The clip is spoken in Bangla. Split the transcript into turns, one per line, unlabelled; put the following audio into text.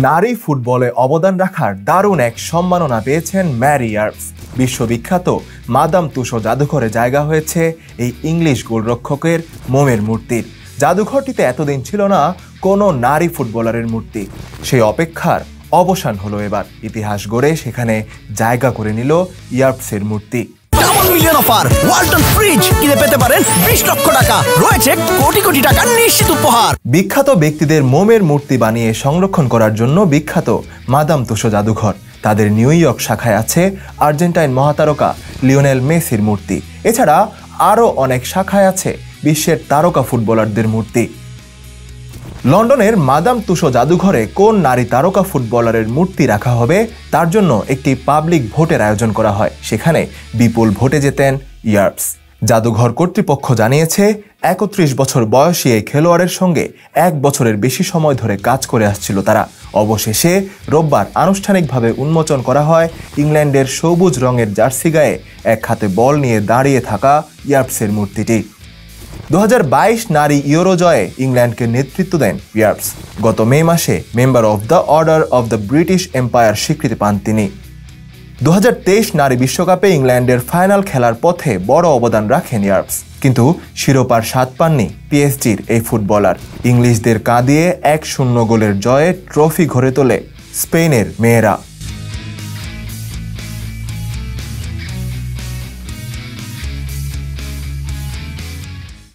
নারী ফুটবলে অবদান রাখার দারুণ এক সম্মাননা পেয়েছেন ম্যারি ইয়ার্পস। বিশ্ববিখ্যাত মাদাম তুসো জাদুঘরে জায়গা হয়েছে এই ইংলিশ গোলরক্ষকের মোমের মূর্তির। জাদুঘরটিতে এতদিন ছিল না কোনো নারী ফুটবলারের মূর্তি। সেই অপেক্ষার অবসান হলো এবার। ইতিহাস গড়ে সেখানে জায়গা করে নিল ইয়ার্পসের মূর্তি।
Double million offer, Walton fridge কিনে পেতে পারেন 20 লক্ষ টাকা, রয়েছে কোটি কোটি টাকার নিশ্চিত উপহার।
বিখ্যাত ব্যক্তিদের মোমের মূর্তি বানিয়ে সংরক্ষণ করার জন্য বিখ্যাত মাদাম তুসো জাদুঘর। তাদের নিউ ইয়র্ক শাখায় আছে আর্জেন্টাইন মহাতারকা লিওনেল মেসির মূর্তি। এছাড়া আরও অনেক শাখায় আছে বিশ্বের তারকা ফুটবলারদের মূর্তি। লন্ডনের মাদাম তুসো জাদুঘরে কোন নারী তারকা ফুটবলারের মূর্তি রাখা হবে তার জন্য একটি পাবলিক ভোটের আয়োজন করা হয়। সেখানে বিপুল ভোটে জেতেন ইয়ার্পস। জাদুঘর কর্তৃপক্ষ জানিয়েছে 31 বছর বয়সী এই খেলোয়াড়ের সঙ্গে 1 বছরের বেশি সময় ধরে কাজ করে আসছিল তারা। অবশেষে রোববার আনুষ্ঠানিকভাবে উন্মোচন করা হয় ইংল্যান্ডের সবুজ রঙের জার্সি গায়ে এক হাতে বল নিয়ে দাঁড়িয়ে থাকা ইয়ার্পসের মূর্তিটি। 2022 নারী ইউরো জয়ে ইংল্যান্ডকে নেতৃত্ব দেন ইয়ার্পস। গত মে মাসে member of the order of the British empire স্বীকৃতি পান তিনি। 2023 নারী বিশ্বকাপে ইংল্যান্ডের ফাইনাল খেলার পথে বড় অবদান রাখেন ইয়ার্পস, কিন্তু শিরোপার স্বাদ পাননি পিএসজির এই ফুটবলার। ইংলিশদের কাঁদিয়ে 1-0 গোলের জয়ে ট্রফি ঘরে তোলে স্পেনের মেয়েরা।